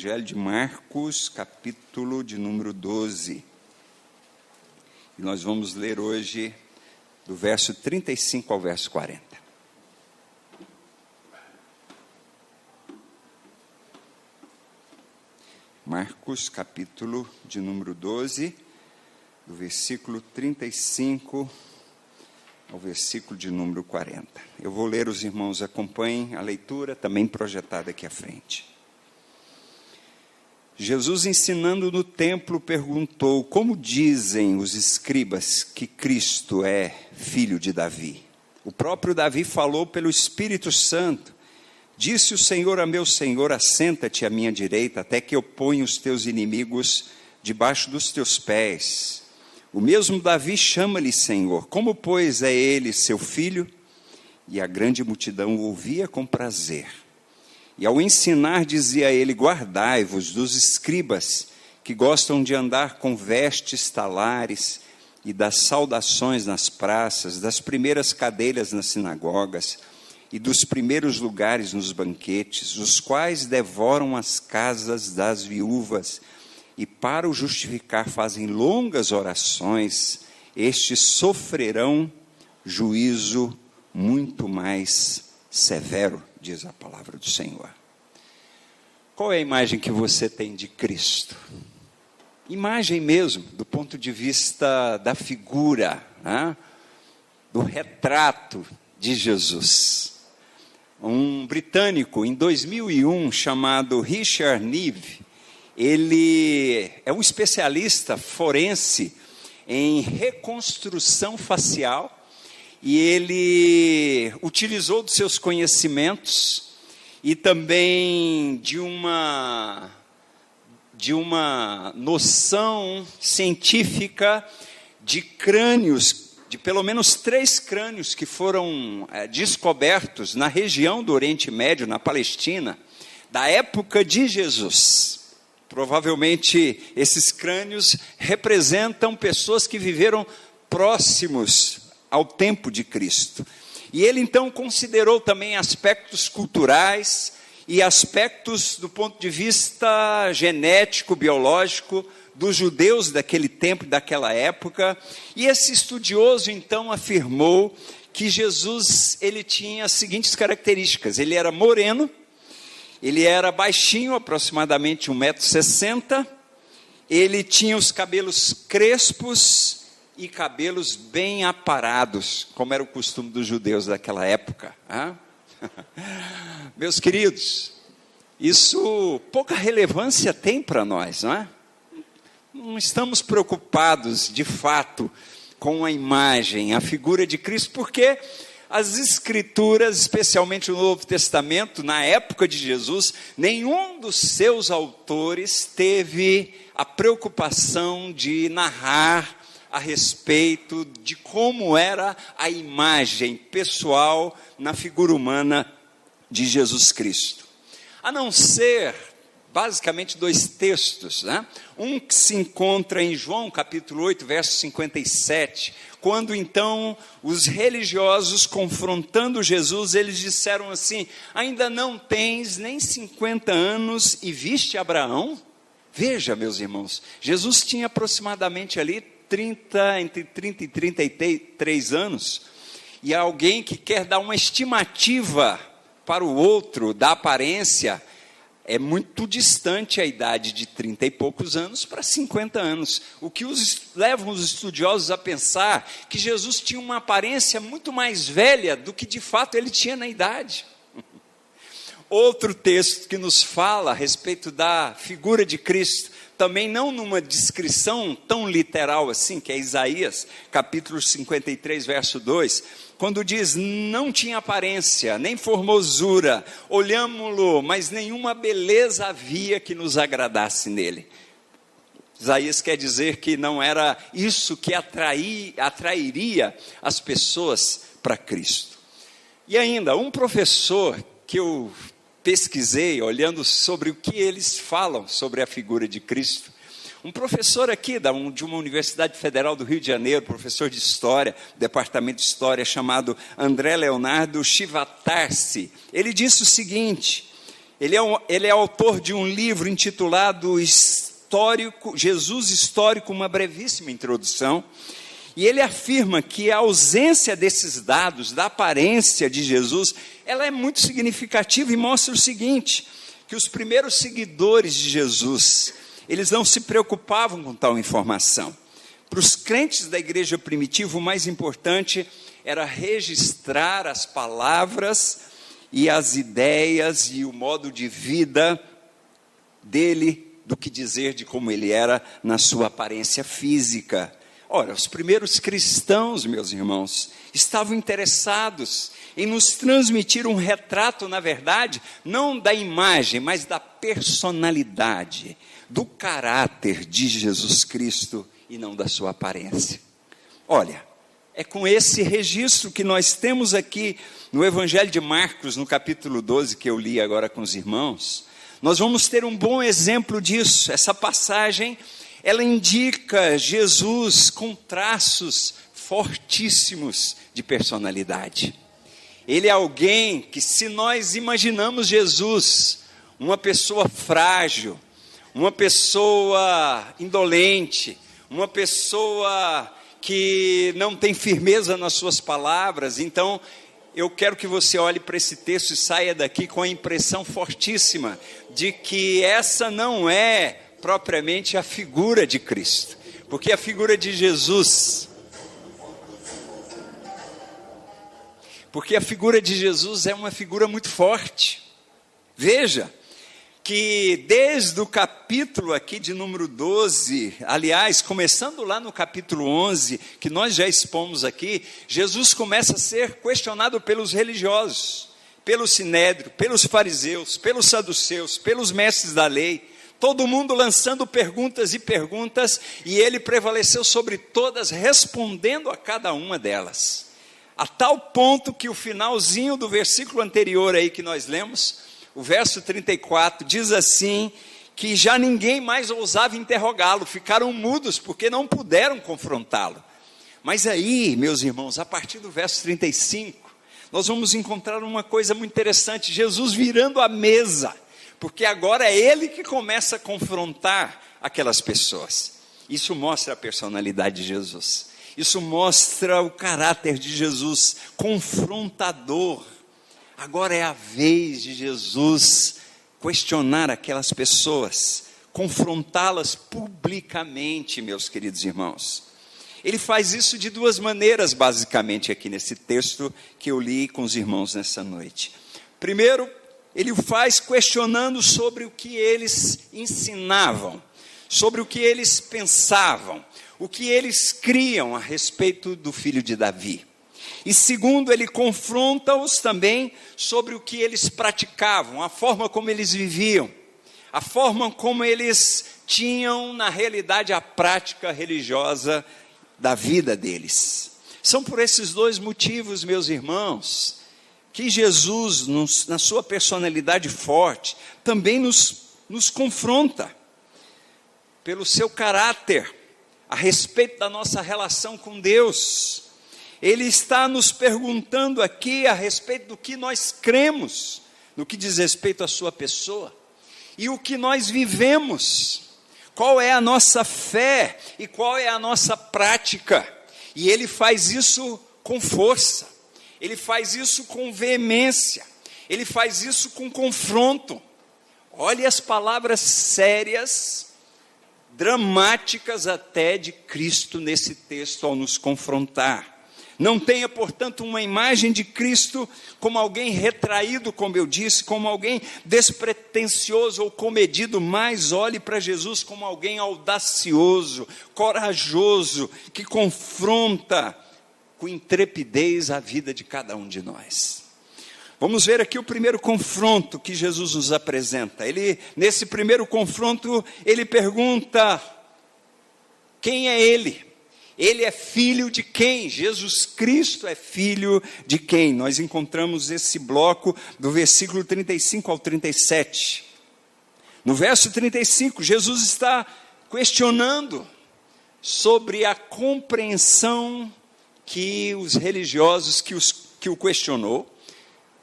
Evangelho de Marcos, capítulo de número 12. E nós vamos ler hoje do verso 35 ao verso 40. Marcos, capítulo de número 12, do versículo 35 ao versículo de número 40. Eu vou ler, os irmãos acompanhem a leitura, também projetada aqui à frente. Jesus, ensinando no templo, perguntou: como dizem os escribas que Cristo é filho de Davi? O próprio Davi falou pelo Espírito Santo. Disse o Senhor a meu Senhor: assenta-te à minha direita, até que eu ponha os teus inimigos debaixo dos teus pés. O mesmo Davi chama-lhe Senhor. Como, pois, é ele seu filho? E a grande multidão o ouvia com prazer. E ao ensinar, dizia ele: guardai-vos dos escribas, que gostam de andar com vestes talares, e das saudações nas praças, das primeiras cadeiras nas sinagogas, e dos primeiros lugares nos banquetes, os quais devoram as casas das viúvas, e para o justificar fazem longas orações. Estes sofrerão juízo muito mais severo, diz a palavra do Senhor. Qual é a imagem que você tem de Cristo? Imagem mesmo, do ponto de vista da figura, né? Do retrato de Jesus. Um britânico, em 2001, chamado Richard Neve, ele é um especialista forense em reconstrução facial, e ele utilizou dos seus conhecimentos e também de uma noção científica de crânios, de pelo menos 3 crânios que foram descobertos na região do Oriente Médio, na Palestina, da época de Jesus. Provavelmente esses crânios representam pessoas que viveram próximos ao tempo de Cristo. E ele então considerou também aspectos culturais e aspectos do ponto de vista genético, biológico, dos judeus daquele tempo, daquela época. E esse estudioso então afirmou que Jesus, ele tinha as seguintes características: ele era moreno, ele era baixinho, aproximadamente 1,60 m, ele tinha os cabelos crespos e cabelos bem aparados, como era o costume dos judeus daquela época. Meus queridos, isso pouca relevância tem para nós, não é? Não estamos preocupados, de fato, com a imagem, a figura de Cristo, porque as Escrituras, especialmente o Novo Testamento, na época de Jesus, nenhum dos seus autores teve a preocupação de narrar a respeito de como era a imagem pessoal na figura humana de Jesus Cristo. A não ser, basicamente, 2 textos, né? Um que se encontra em João, capítulo 8, verso 57, quando então os religiosos, confrontando Jesus, eles disseram assim: ainda não tens nem 50 anos e viste Abraão? Veja, meus irmãos, Jesus tinha aproximadamente ali entre 30 e 33 anos, e alguém que quer dar uma estimativa para o outro da aparência, é muito distante a idade de 30 e poucos anos para 50 anos, o que levam os estudiosos a pensar que Jesus tinha uma aparência muito mais velha do que de fato ele tinha na idade. Outro texto que nos fala a respeito da figura de Cristo, também não numa descrição tão literal assim, que é Isaías, capítulo 53, verso 2, quando diz: não tinha aparência, nem formosura, olhámo-lo, mas nenhuma beleza havia que nos agradasse nele. Isaías quer dizer que não era isso que atrairia as pessoas para Cristo. E ainda, um professor que eu pesquisei, olhando sobre o que eles falam sobre a figura de Cristo, um professor aqui de uma Universidade Federal do Rio de Janeiro, professor de História, Departamento de História, chamado André Leonardo Chivatarsi, ele disse o seguinte, Ele é autor de um livro intitulado Jesus Histórico, uma brevíssima introdução. E ele afirma que a ausência desses dados, da aparência de Jesus, ela é muito significativa e mostra o seguinte, que os primeiros seguidores de Jesus, eles não se preocupavam com tal informação. Para os crentes da igreja primitiva, o mais importante era registrar as palavras e as ideias e o modo de vida dele, do que dizer de como ele era na sua aparência física. Ora, os primeiros cristãos, meus irmãos, estavam interessados em nos transmitir um retrato, na verdade, não da imagem, mas da personalidade, do caráter de Jesus Cristo e não da sua aparência. Olha, é com esse registro que nós temos aqui no Evangelho de Marcos, no capítulo 12, que eu li agora com os irmãos, nós vamos ter um bom exemplo disso. Essa passagem, ela indica Jesus com traços fortíssimos de personalidade. Ele é alguém que, se nós imaginamos Jesus, uma pessoa frágil, uma pessoa indolente, uma pessoa que não tem firmeza nas suas palavras, então eu quero que você olhe para esse texto e saia daqui com a impressão fortíssima de que essa não é propriamente a figura de Cristo, porque a figura de Jesus, é uma figura muito forte. Veja que desde o capítulo aqui de número 12, aliás, começando lá no capítulo 11, que nós já expomos aqui, Jesus começa a ser questionado pelos religiosos, pelo sinédrio, pelos fariseus, pelos saduceus, pelos mestres da lei, todo mundo lançando perguntas e perguntas, e ele prevaleceu sobre todas, respondendo a cada uma delas, a tal ponto que o finalzinho do versículo anterior aí que nós lemos, o verso 34, diz assim, que já ninguém mais ousava interrogá-lo, ficaram mudos, porque não puderam confrontá-lo. Mas aí, meus irmãos, a partir do verso 35, nós vamos encontrar uma coisa muito interessante, Jesus virando a mesa, porque agora é ele que começa a confrontar aquelas pessoas. Isso mostra a personalidade de Jesus, isso mostra o caráter de Jesus, confrontador. Agora é a vez de Jesus questionar aquelas pessoas, confrontá-las publicamente, meus queridos irmãos. Ele faz isso de duas maneiras, basicamente, aqui nesse texto que eu li com os irmãos nessa noite. Primeiro, ele o faz questionando sobre o que eles ensinavam, sobre o que eles pensavam, o que eles criam a respeito do filho de Davi. E segundo, ele confronta-os também sobre o que eles praticavam, a forma como eles viviam, a forma como eles tinham, na realidade, a prática religiosa da vida deles. São por esses dois motivos, meus irmãos, que Jesus, na sua personalidade forte, também nos confronta, pelo seu caráter, a respeito da nossa relação com Deus. Ele está nos perguntando aqui a respeito do que nós cremos, no que diz respeito à sua pessoa, e o que nós vivemos, qual é a nossa fé e qual é a nossa prática. E ele faz isso com força, ele faz isso com veemência, ele faz isso com confronto. Olhe as palavras sérias, dramáticas até, de Cristo nesse texto ao nos confrontar. Não tenha, portanto, uma imagem de Cristo como alguém retraído, como eu disse, como alguém despretensioso ou comedido, mas olhe para Jesus como alguém audacioso, corajoso, que confronta com intrepidez a vida de cada um de nós. Vamos ver aqui o primeiro confronto que Jesus nos apresenta. Nesse primeiro confronto, ele pergunta: quem é ele? Ele é filho de quem? Jesus Cristo é filho de quem? Nós encontramos esse bloco do versículo 35 ao 37. No verso 35, Jesus está questionando sobre a compreensão que os religiosos que o questionou,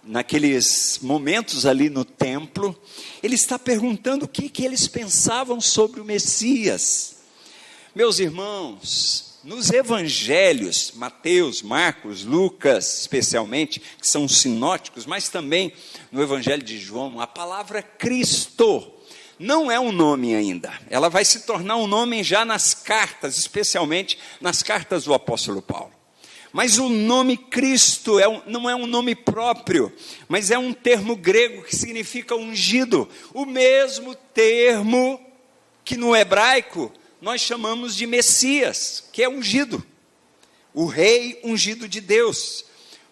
naqueles momentos ali no templo, ele está perguntando o que eles pensavam sobre o Messias. Meus irmãos, nos evangelhos, Mateus, Marcos, Lucas, especialmente, que são sinóticos, mas também no evangelho de João, a palavra Cristo não é um nome ainda. Ela vai se tornar um nome já nas cartas, especialmente nas cartas do apóstolo Paulo. Mas o nome Cristo não é um nome próprio, mas é um termo grego que significa ungido. O mesmo termo que no hebraico nós chamamos de Messias, que é ungido. O rei ungido de Deus.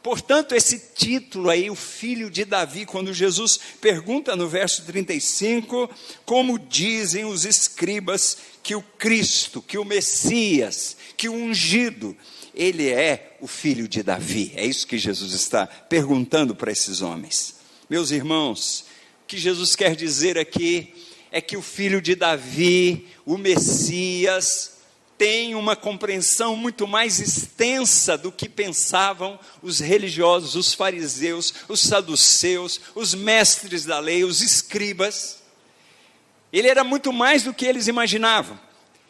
Portanto, esse título aí, o filho de Davi, quando Jesus pergunta no verso 35, como dizem os escribas que o Cristo, que o Messias, que o ungido, ele é o filho de Davi. É isso que Jesus está perguntando para esses homens. Meus irmãos, o que Jesus quer dizer aqui é que o filho de Davi, o Messias, tem uma compreensão muito mais extensa do que pensavam os religiosos, os fariseus, os saduceus, os mestres da lei, os escribas. Ele era muito mais do que eles imaginavam.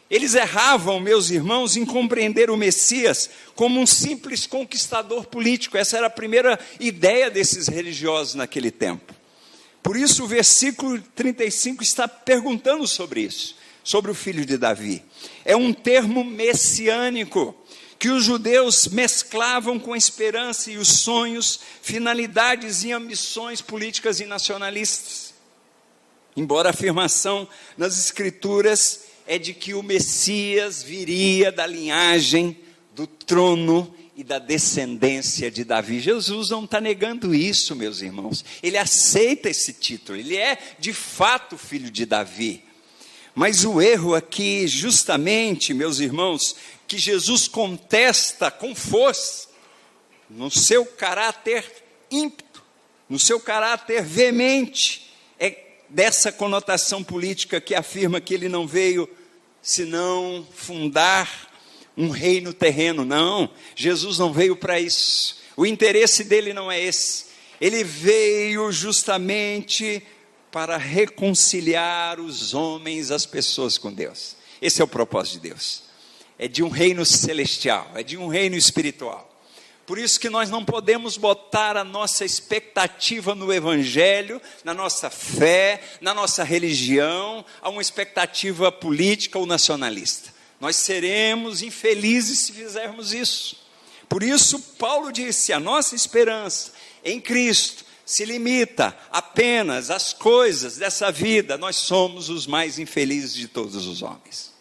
Eles erravam, meus irmãos, em compreender o Messias como um simples conquistador político. Essa era a primeira ideia desses religiosos naquele tempo. Por isso o versículo 35 está perguntando sobre isso, sobre o filho de Davi. É um termo messiânico, que os judeus mesclavam com a esperança e os sonhos, finalidades e ambições políticas e nacionalistas. Embora a afirmação nas escrituras é de que o Messias viria da linhagem, do trono e da descendência de Davi. Jesus não está negando isso, meus irmãos. Ele aceita esse título, ele é de fato filho de Davi. Mas o erro aqui, justamente, meus irmãos, que Jesus contesta com força, no seu caráter ímpeto, no seu caráter veemente, é dessa conotação política que afirma que ele não veio senão fundar um reino terreno. Não, Jesus não veio para isso. O interesse dele não é esse. Ele veio justamente para reconciliar os homens, as pessoas com Deus. Esse é o propósito de Deus. É de um reino celestial, é de um reino espiritual. Por isso que nós não podemos botar a nossa expectativa no Evangelho, na nossa fé, na nossa religião, a uma expectativa política ou nacionalista. Nós seremos infelizes se fizermos isso. Por isso Paulo disse, a nossa esperança em Cristo se limita apenas às coisas dessa vida. Nós somos os mais infelizes de todos os homens.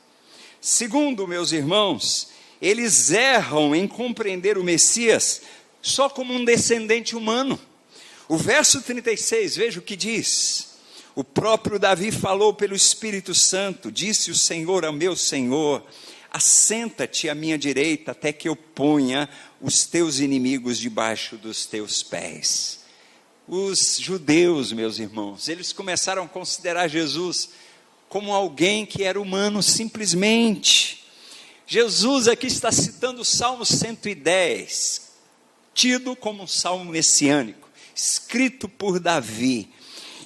Segundo, meus irmãos, eles erram em compreender o Messias só como um descendente humano. O verso 36, veja o que diz. O próprio Davi falou pelo Espírito Santo, disse o Senhor ao meu Senhor, assenta-te à minha direita até que eu ponha os teus inimigos debaixo dos teus pés. Os judeus, meus irmãos, eles começaram a considerar Jesus como alguém que era humano simplesmente. Jesus aqui está citando o Salmo 110, tido como um salmo messiânico, escrito por Davi.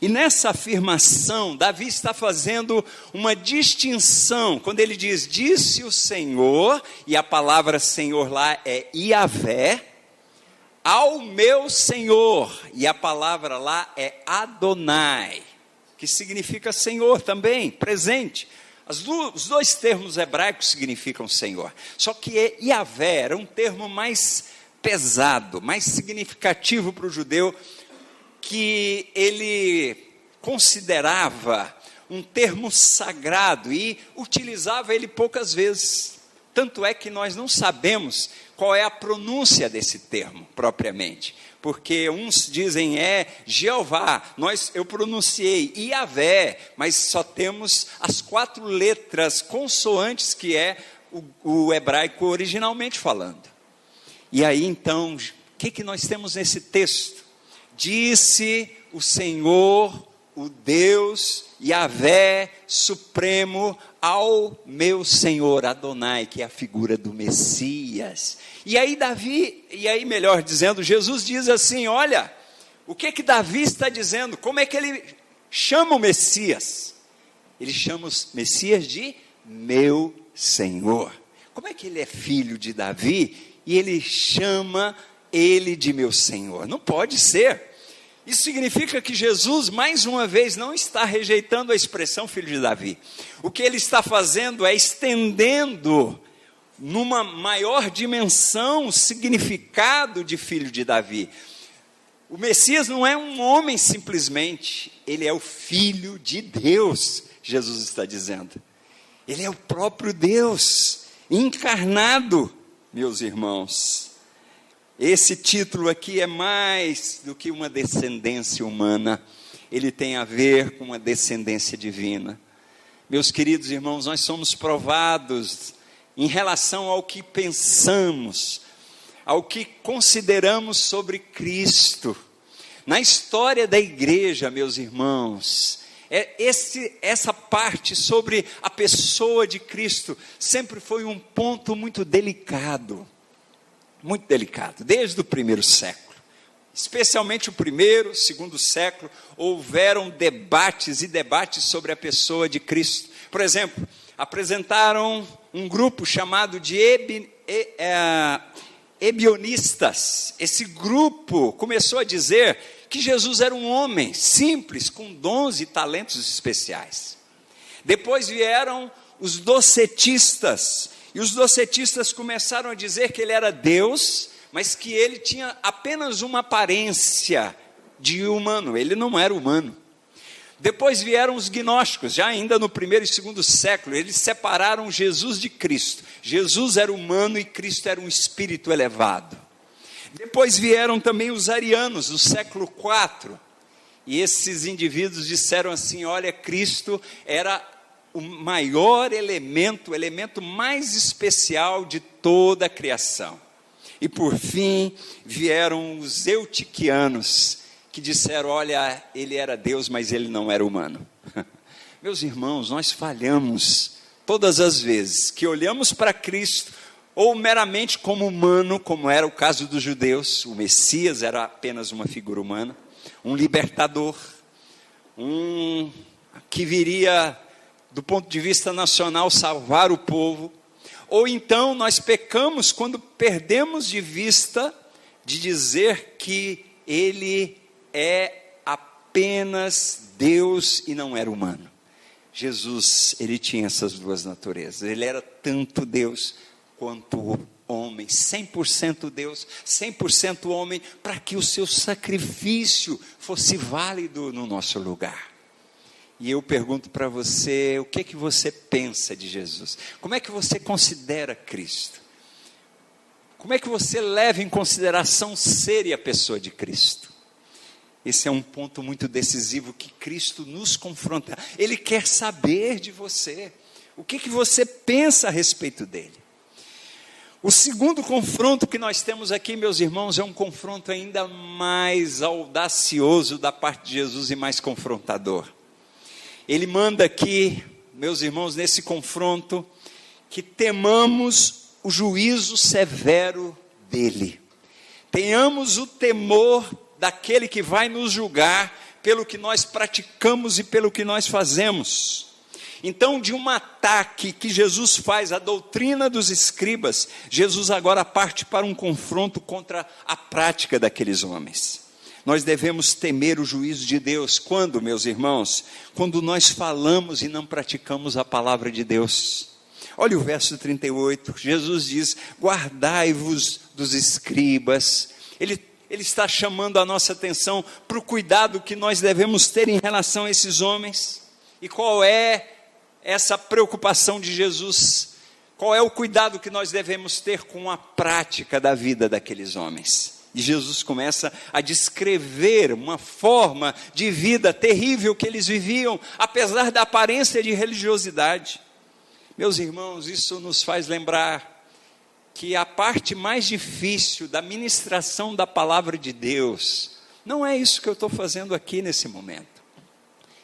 E nessa afirmação, Davi está fazendo uma distinção, quando ele diz, disse o Senhor, e a palavra Senhor lá é Iavé, ao meu Senhor, e a palavra lá é Adonai, que significa Senhor também, presente. Os dois termos hebraicos significam Senhor, só que Iavé era um termo mais pesado, mais significativo para o judeu, que ele considerava um termo sagrado e utilizava ele poucas vezes. Tanto é que nós não sabemos qual é a pronúncia desse termo propriamente, porque uns dizem Jeová, eu pronunciei Iavé, mas só temos as 4 letras consoantes que é o hebraico originalmente falando. E aí então, o que nós temos nesse texto? Disse o Senhor, o Deus, Iavé, Supremo, ao meu Senhor, Adonai, que é a figura do Messias. E aí melhor dizendo, Jesus diz assim, olha, O que Davi está dizendo? Como é que ele chama o Messias? Ele chama o Messias de meu Senhor. Como é que ele é filho de Davi e ele chama ele de meu Senhor? Não pode ser. Isso significa que Jesus, mais uma vez, não está rejeitando a expressão filho de Davi. O que ele está fazendo é estendendo numa maior dimensão o significado de filho de Davi. O Messias não é um homem simplesmente, ele é o Filho de Deus, Jesus está dizendo. Ele é o próprio Deus, encarnado, meus irmãos. Esse título aqui é mais do que uma descendência humana, ele tem a ver com uma descendência divina. Meus queridos irmãos, nós somos provados em relação ao que pensamos, ao que consideramos sobre Cristo. Na história da igreja, meus irmãos, essa parte sobre a pessoa de Cristo sempre foi um ponto muito delicado, desde o primeiro século. Especialmente o primeiro, segundo século, houveram debates e debates sobre a pessoa de Cristo. Por exemplo, apresentaram um grupo chamado de ebionistas. Esse grupo começou a dizer que Jesus era um homem simples, com dons e talentos especiais. Depois vieram os docetistas, e os docetistas começaram a dizer que ele era Deus, mas que ele tinha apenas uma aparência de humano, ele não era humano. Depois vieram os gnósticos, já ainda no primeiro e segundo século, eles separaram Jesus de Cristo. Jesus era humano e Cristo era um espírito elevado. Depois vieram também os arianos, do século IV, e esses indivíduos disseram assim: olha, Cristo era o maior elemento, o elemento mais especial de toda a criação. E por fim, vieram os eutiquianos, que disseram: olha, ele era Deus, mas ele não era humano. Meus irmãos, nós falhamos todas as vezes que olhamos para Cristo, ou meramente como humano, como era o caso dos judeus. O Messias era apenas uma figura humana, um libertador, que viria, do ponto de vista nacional, salvar o povo. Ou então nós pecamos quando perdemos de vista de dizer que ele é apenas Deus e não era humano. Jesus, ele tinha essas duas naturezas. Ele era tanto Deus quanto homem, 100% Deus, 100% homem, para que o seu sacrifício fosse válido no nosso lugar. E eu pergunto para você, o que é que você pensa de Jesus? Como é que você considera Cristo? Como é que você leva em consideração ser e a pessoa de Cristo? Esse é um ponto muito decisivo que Cristo nos confronta. Ele quer saber de você. O que você pensa a respeito dele? O segundo confronto que nós temos aqui, meus irmãos, é um confronto ainda mais audacioso da parte de Jesus e mais confrontador. Ele manda aqui, meus irmãos, nesse confronto, que temamos o juízo severo dele. Tenhamos o temor daquele que vai nos julgar pelo que nós praticamos e pelo que nós fazemos. Então, de um ataque que Jesus faz à doutrina dos escribas, Jesus agora parte para um confronto contra a prática daqueles homens. Nós devemos temer o juízo de Deus. Quando, meus irmãos? Quando nós falamos e não praticamos a palavra de Deus. Olha o verso 38, Jesus diz: guardai-vos dos escribas. Ele está chamando a nossa atenção para o cuidado que nós devemos ter em relação a esses homens. E qual é essa preocupação de Jesus? Qual é o cuidado que nós devemos ter com a prática da vida daqueles homens? E Jesus começa a descrever uma forma de vida terrível que eles viviam, apesar da aparência de religiosidade. Meus irmãos, isso nos faz lembrar que a parte mais difícil da ministração da palavra de Deus, não é isso que eu estou fazendo aqui nesse momento.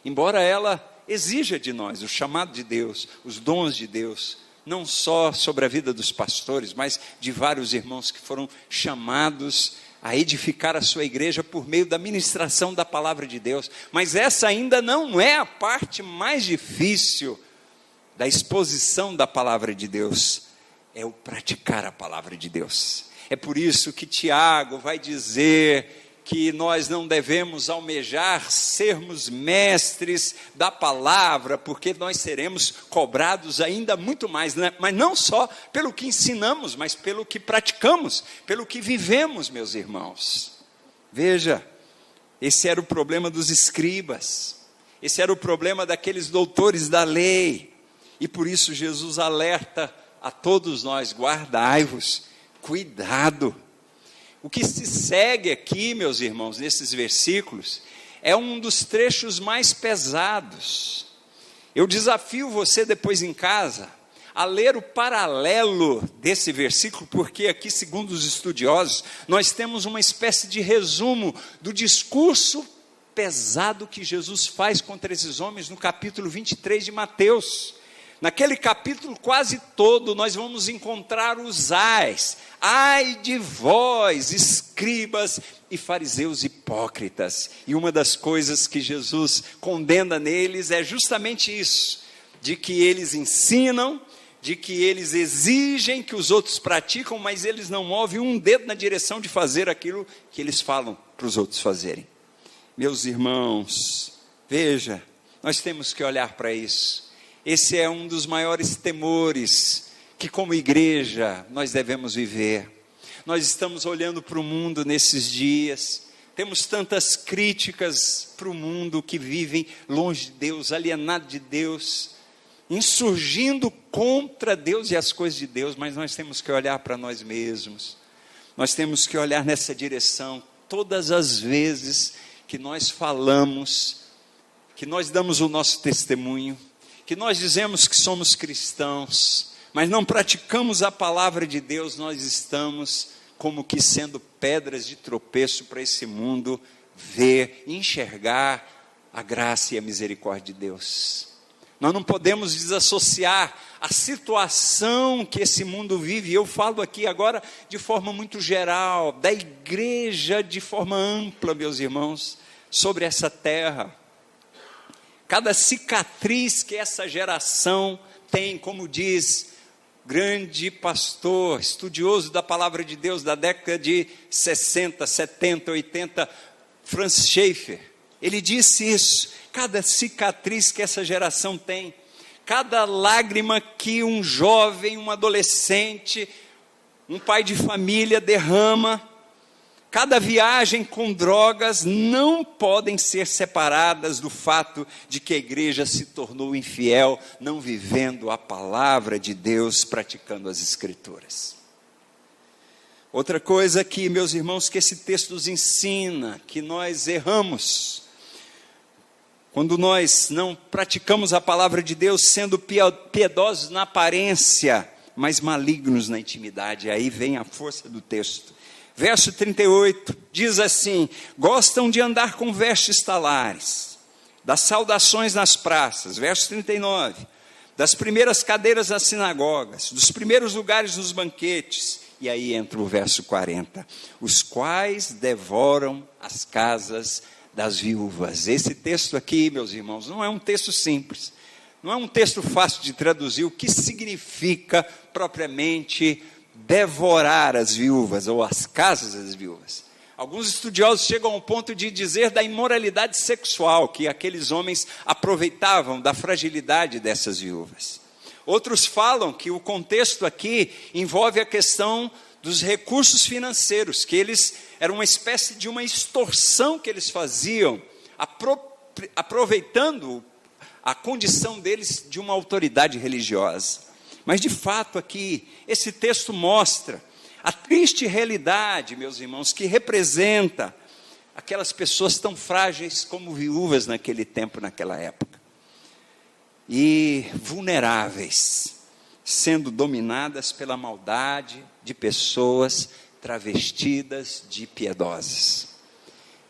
Embora ela exija de nós o chamado de Deus, os dons de Deus, não só sobre a vida dos pastores, mas de vários irmãos que foram chamados a edificar a sua igreja por meio da ministração da palavra de Deus. Mas essa ainda não é a parte mais difícil da exposição da palavra de Deus, é o praticar a palavra de Deus. É por isso que Tiago vai dizer que nós não devemos almejar sermos mestres da palavra, porque nós seremos cobrados ainda muito mais, né? Mas não só pelo que ensinamos, mas pelo que praticamos, pelo que vivemos, meus irmãos. Veja, esse era o problema dos escribas, esse era o problema daqueles doutores da lei, e por isso Jesus alerta a todos nós: guardai-vos, cuidado. O que se segue aqui, meus irmãos, nesses versículos, é um dos trechos mais pesados. Eu desafio você depois em casa a ler o paralelo desse versículo, porque aqui, segundo os estudiosos, nós temos uma espécie de resumo do discurso pesado que Jesus faz contra esses homens no capítulo 23 de Mateus. Naquele capítulo quase todo nós vamos encontrar os ais. Ai de vós, escribas e fariseus hipócritas. E uma das coisas que Jesus condena neles é justamente isso, de que eles ensinam, de que eles exigem que os outros praticam, mas eles não movem um dedo na direção de fazer aquilo que eles falam para os outros fazerem. Meus irmãos, veja, nós temos que olhar para isso. Esse é um dos maiores temores que, como igreja, nós devemos viver. Nós estamos olhando para o mundo nesses dias, temos tantas críticas para o mundo que vivem longe de Deus, alienado de Deus, insurgindo contra Deus e as coisas de Deus, mas nós temos que olhar para nós mesmos, nós temos que olhar nessa direção. Todas as vezes que nós falamos, que nós damos o nosso testemunho, que nós dizemos que somos cristãos, mas não praticamos a palavra de Deus, nós estamos como que sendo pedras de tropeço para esse mundo ver, enxergar a graça e a misericórdia de Deus. Nós não podemos desassociar a situação que esse mundo vive. Eu falo aqui agora de forma muito geral, da igreja de forma ampla, meus irmãos, sobre essa terra. Cada cicatriz que essa geração tem, como diz grande pastor, estudioso da palavra de Deus da década de 60, 70, 80, Francis Schaeffer, ele disse isso: cada cicatriz que essa geração tem, cada lágrima que um jovem, um adolescente, um pai de família derrama, cada viagem com drogas não podem ser separadas do fato de que a igreja se tornou infiel, não vivendo a palavra de Deus, praticando as escrituras. Outra coisa que, meus irmãos, que esse texto nos ensina, que nós erramos, quando nós não praticamos a palavra de Deus, sendo piedosos na aparência, mas malignos na intimidade. Aí vem a força do texto. Verso 38, diz assim: gostam de andar com vestes talares, das saudações nas praças. Verso 39, das primeiras cadeiras nas sinagogas, dos primeiros lugares nos banquetes. E aí entra o verso 40, os quais devoram as casas das viúvas. Esse texto aqui, meus irmãos, não é um texto simples, não é um texto fácil de traduzir. O que significa propriamente devorar as viúvas, ou as casas das viúvas? Alguns estudiosos chegam ao ponto de dizer da imoralidade sexual, que aqueles homens aproveitavam da fragilidade dessas viúvas. Outros falam que o contexto aqui envolve a questão dos recursos financeiros, que eles eram uma espécie de uma extorsão que eles faziam, aproveitando a condição deles de uma autoridade religiosa. Mas de fato aqui, esse texto mostra a triste realidade, meus irmãos, que representa aquelas pessoas tão frágeis como viúvas naquele tempo, naquela época. E vulneráveis, sendo dominadas pela maldade de pessoas travestidas de piedosas.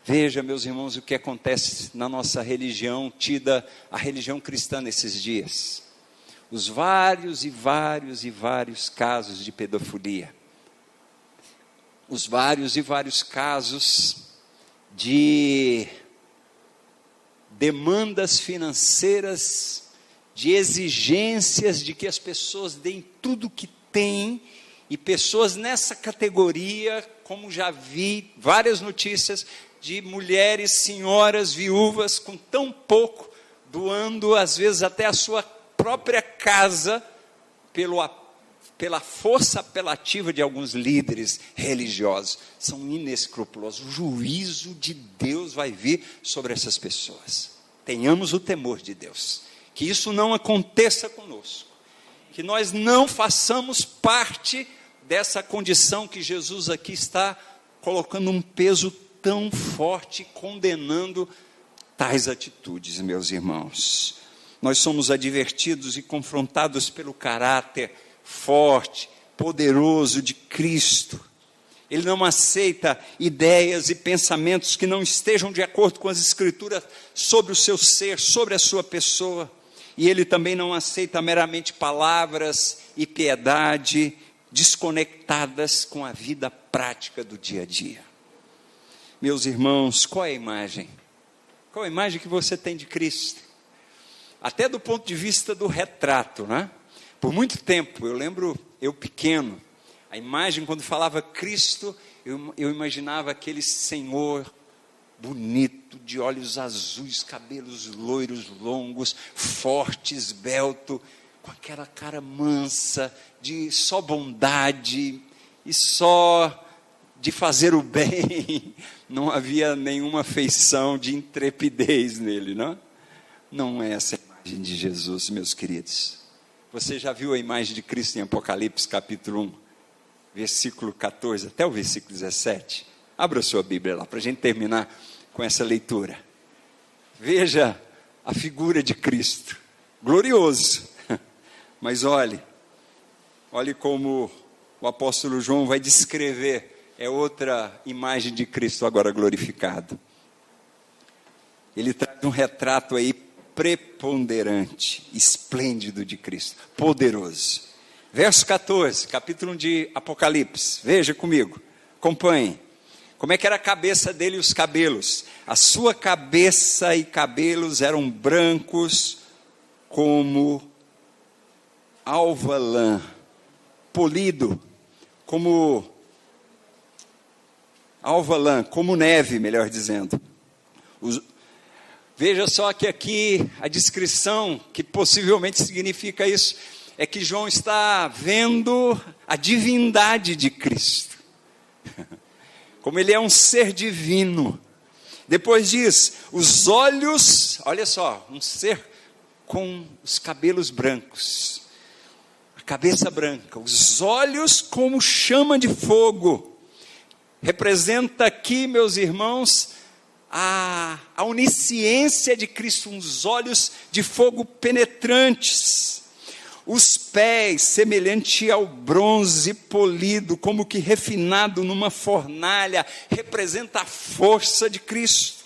Veja, meus irmãos, o que acontece na nossa religião, tida a religião cristã nesses dias. Os vários casos de pedofilia. os vários e vários casos de demandas financeiras, de exigências de que as pessoas deem tudo que têm, e pessoas nessa categoria, como já vi várias notícias de mulheres, senhoras, viúvas, com tão pouco, doando às vezes até a sua própria casa, pela força apelativa de alguns líderes religiosos. São inescrupulosos. O juízo de Deus vai vir sobre essas pessoas. Tenhamos o temor de Deus, que isso não aconteça conosco, que nós não façamos parte dessa condição que Jesus aqui está colocando um peso tão forte, condenando tais atitudes, meus irmãos. Nós somos advertidos e confrontados pelo caráter forte, poderoso de Cristo. Ele não aceita ideias e pensamentos que não estejam de acordo com as Escrituras sobre o seu ser, sobre a sua pessoa. E ele também não aceita meramente palavras e piedade desconectadas com a vida prática do dia a dia. Meus irmãos, qual é a imagem? Qual é a imagem que você tem de Cristo? Até do ponto de vista do retrato, né? Por muito tempo, eu lembro, eu pequeno, a imagem quando falava Cristo, eu imaginava aquele Senhor bonito, de olhos azuis, cabelos loiros, longos, forte, esbelto, com aquela cara mansa, de só bondade, e só de fazer o bem, não havia nenhuma feição de intrepidez nele, não? Não é essa a imagem de Jesus, meus queridos. Você já viu a imagem de Cristo em Apocalipse, capítulo 1, versículo 14, até o versículo 17? Abra a sua Bíblia lá, para a gente terminar com essa leitura. Veja a figura de Cristo, glorioso. Mas olhe como o apóstolo João vai descrever, é outra imagem de Cristo agora glorificado. Ele traz um retrato aí preponderante, esplêndido de Cristo, poderoso. Verso 14, capítulo 1 de Apocalipse, veja comigo, acompanhe. Como é que era a cabeça dele e os cabelos? A sua cabeça e cabelos eram brancos como alva lã, polido, como alva lã, como neve, melhor dizendo. Veja só que aqui a descrição, que possivelmente significa isso, é que João está vendo a divindade de Cristo, como ele é um ser divino. Depois diz, os olhos, olha só, um ser com os cabelos brancos, a cabeça branca, os olhos como chama de fogo. Representa aqui, meus irmãos, a onisciência de Cristo, uns olhos de fogo penetrantes. Os pés, semelhante ao bronze polido, como que refinado numa fornalha, representa a força de Cristo.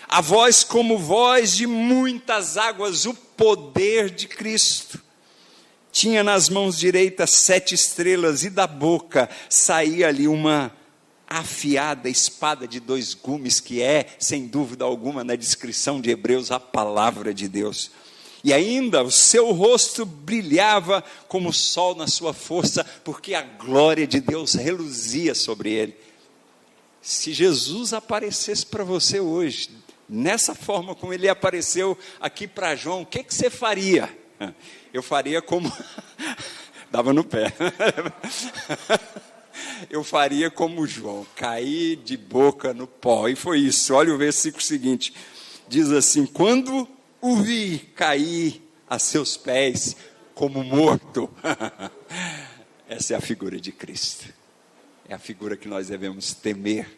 A voz como voz de muitas águas, o poder de Cristo. Tinha nas mãos direitas 7 estrelas, e da boca saía ali uma afiada espada de 2 gumes, que é, sem dúvida alguma, na descrição de Hebreus, a palavra de Deus. E ainda o seu rosto brilhava como o sol na sua força, porque a glória de Deus reluzia sobre ele. Se Jesus aparecesse para você hoje, nessa forma como ele apareceu aqui para João, o que você faria? Eu faria como... dava no pé. Eu faria como João, cair de boca no pó. E foi isso. Olha o versículo seguinte. Diz assim, quando o vi cair a seus pés como morto. Essa é a figura de Cristo. É a figura que nós devemos temer.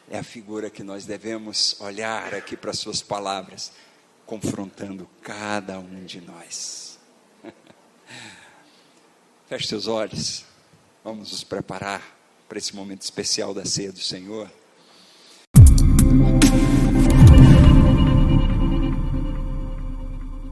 É a figura que nós devemos olhar aqui para as suas palavras, confrontando cada um de nós. Feche seus olhos. Vamos nos preparar para esse momento especial da ceia do Senhor.